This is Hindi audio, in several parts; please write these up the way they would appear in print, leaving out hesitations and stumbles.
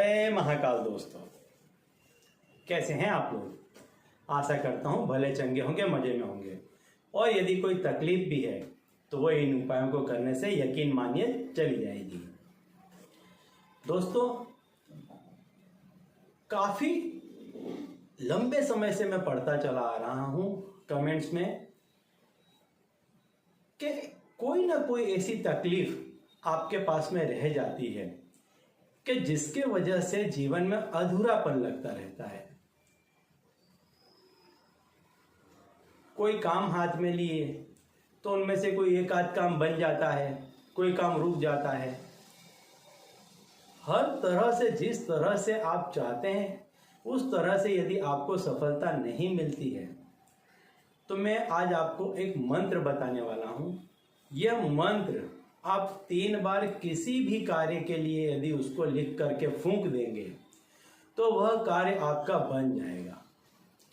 जय महाकाल दोस्तों, कैसे हैं आप लोग। आशा करता हूं भले चंगे होंगे, मजे में होंगे। और यदि कोई तकलीफ भी है तो वो इन उपायों को करने से यकीन मानिए चली जाएगी। दोस्तों, काफी लंबे समय से मैं पढ़ता चला आ रहा हूं कमेंट्स में कि कोई ना कोई ऐसी तकलीफ आपके पास में रह जाती है कि जिसके वजह से जीवन में अधूरापन लगता रहता है। कोई काम हाथ में लिए तो उनमें से कोई एक आध काम बन जाता है, कोई काम रुक जाता है। हर तरह से जिस तरह से आप चाहते हैं उस तरह से यदि आपको सफलता नहीं मिलती है तो मैं आज आपको एक मंत्र बताने वाला हूं। यह मंत्र आप 3 बार किसी भी कार्य के लिए यदि उसको लिख करके फूंक देंगे तो वह कार्य आपका बन जाएगा।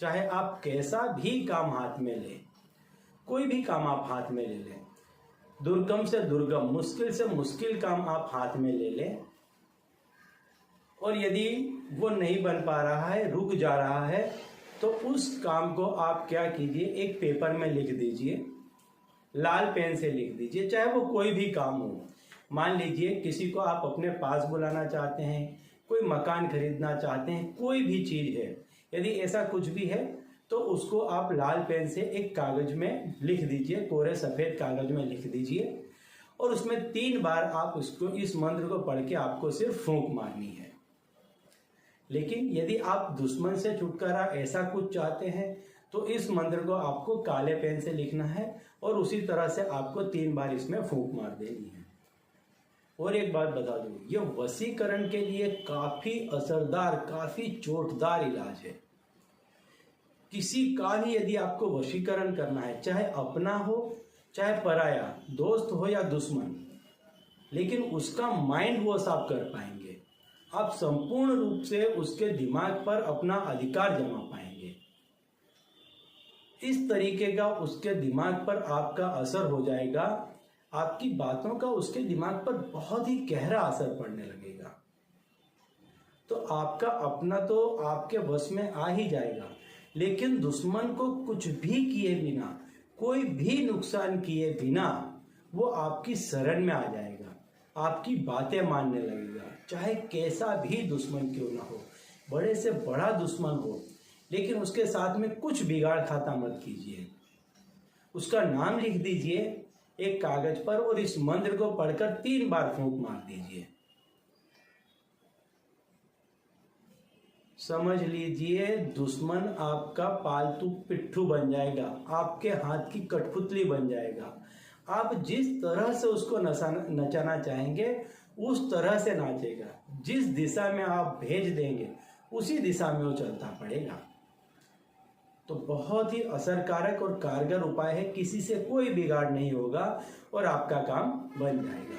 चाहे आप कैसा भी काम हाथ में लें, कोई भी काम आप हाथ में ले लें, दुर्गम से दुर्गम, मुश्किल से मुश्किल काम आप हाथ में ले लें, और यदि वो नहीं बन पा रहा है, रुक जा रहा है, तो उस काम को आप क्या कीजिए, एक पेपर में लिख दीजिए, लाल पेन से लिख दीजिए। चाहे वो कोई भी काम हो, मान लीजिए किसी को आप अपने पास बुलाना चाहते हैं, कोई मकान खरीदना चाहते हैं, कोई भी चीज है, यदि ऐसा कुछ भी है तो उसको आप लाल पेन से एक कागज में लिख दीजिए, कोरे सफेद कागज में लिख दीजिए, और उसमें 3 बार आप उसको, इस मंत्र को पढ़ के आपको सिर्फ फूंक मारनी है। लेकिन यदि आप दुश्मन से छुटकारा ऐसा कुछ चाहते हैं तो इस मंत्र को आपको काले पेन से लिखना है और उसी तरह से आपको 3 बार इसमें फूंक मार देनी है। और एक बात बता दूं, ये वशीकरण के लिए काफी असरदार, काफी चोटदार इलाज है। किसी का भी यदि आपको वशीकरण करना है, चाहे अपना हो चाहे पराया, दोस्त हो या दुश्मन, लेकिन उसका माइंड वॉश आप कर पाएंगे। आप संपूर्ण रूप से उसके दिमाग पर अपना अधिकार जमा पाएंगे। इस तरीके का उसके दिमाग पर आपका असर हो जाएगा, आपकी बातों का उसके दिमाग पर बहुत ही गहरा असर पड़ने लगेगा। तो आपका अपना तो आपके वश में आ ही जाएगा, लेकिन दुश्मन को कुछ भी किए बिना, कोई भी नुकसान किए बिना वो आपकी शरण में आ जाएगा, आपकी बातें मानने लगेगा। चाहे कैसा भी दुश्मन क्यों ना हो, बड़े से बड़ा दुश्मन हो, लेकिन उसके साथ में कुछ बिगाड़ खाता मत कीजिए। उसका नाम लिख दीजिए एक कागज पर और इस मंत्र को पढ़कर 3 बार फूंक मार दीजिए। समझ लीजिए दुश्मन आपका पालतू पिट्ठू बन जाएगा, आपके हाथ की कठपुतली बन जाएगा। आप जिस तरह से उसको नचाना चाहेंगे उस तरह से नाचेगा। जिस दिशा में आप भेज देंगे उसी दिशा में वो चलता पड़ेगा। तो बहुत ही असरकारक और कारगर उपाय है, किसी से कोई बिगाड़ नहीं होगा और आपका काम बन जाएगा।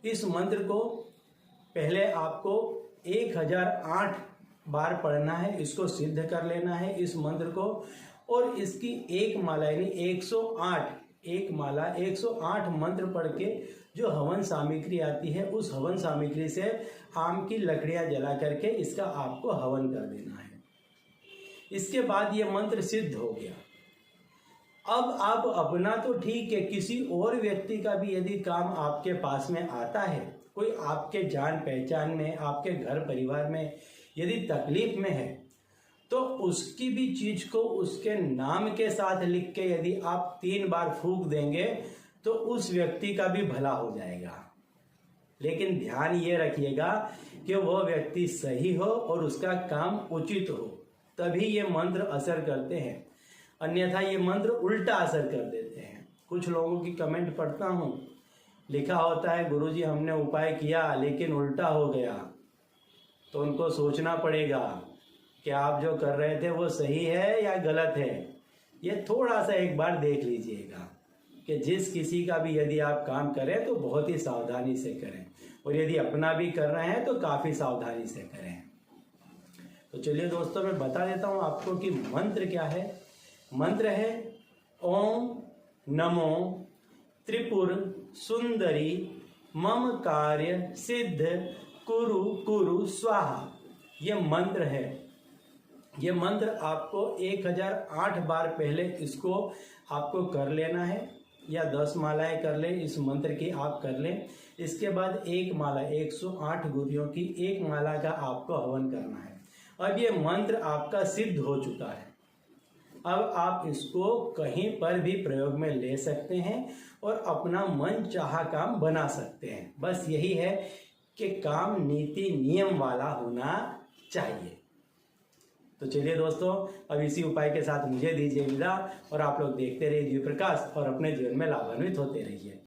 इस मंत्र को पहले आपको 1008 बार पढ़ना है, इसको सिद्ध कर लेना है इस मंत्र को, और इसकी एक माला यानी 108, एक माला 108 मंत्र पढ़ के जो हवन सामग्री आती है उस हवन सामग्री से आम की लकड़ियां जला करके इसका आपको हवन कर देना है। इसके बाद ये मंत्र सिद्ध हो गया। अब आप अपना तो ठीक है, किसी और व्यक्ति का भी यदि काम आपके पास में आता है, कोई आपके जान पहचान में, आपके घर परिवार में यदि तकलीफ में है, तो उसकी भी चीज को उसके नाम के साथ लिख के यदि आप 3 बार फूंक देंगे तो उस व्यक्ति का भी भला हो जाएगा। लेकिन ध्यान ये रखिएगा कि वह व्यक्ति सही हो और उसका काम उचित हो, तभी ये मंत्र असर करते हैं, अन्यथा ये मंत्र उल्टा असर कर देते हैं। कुछ लोगों की कमेंट पढ़ता हूँ, लिखा होता है गुरुजी हमने उपाय किया लेकिन उल्टा हो गया। तो उनको सोचना पड़ेगा कि आप जो कर रहे थे वो सही है या गलत है। ये थोड़ा सा एक बार देख लीजिएगा कि जिस किसी का भी यदि आप काम करें तो बहुत ही सावधानी से करें, और यदि अपना भी कर रहे हैं तो काफी सावधानी से करें। तो चलिए दोस्तों, मैं बता देता हूं आपको कि मंत्र क्या है। मंत्र है ओम नमो त्रिपुर सुंदरी मम कार्य सिद्ध कुरु कुरु स्वाहा ये मंत्र है। ये मंत्र आपको 1008 बार पहले इसको आपको कर लेना है, या 10 मालाएं कर लें इस मंत्र की आप कर लें। इसके बाद एक माला 108 गुरियों की एक माला का आपको हवन करना है। अब ये मंत्र आपका सिद्ध हो चुका है। अब आप इसको कहीं पर भी प्रयोग में ले सकते हैं और अपना मन चाहा काम बना सकते हैं। बस यही है कि काम नीति नियम वाला होना चाहिए। तो चलिए दोस्तों, अब इसी उपाय के साथ मुझे दीजिए विदा और आप लोग देखते रहिए दिव्य प्रकाश और अपने जीवन में लाभान्वित होते रहिए।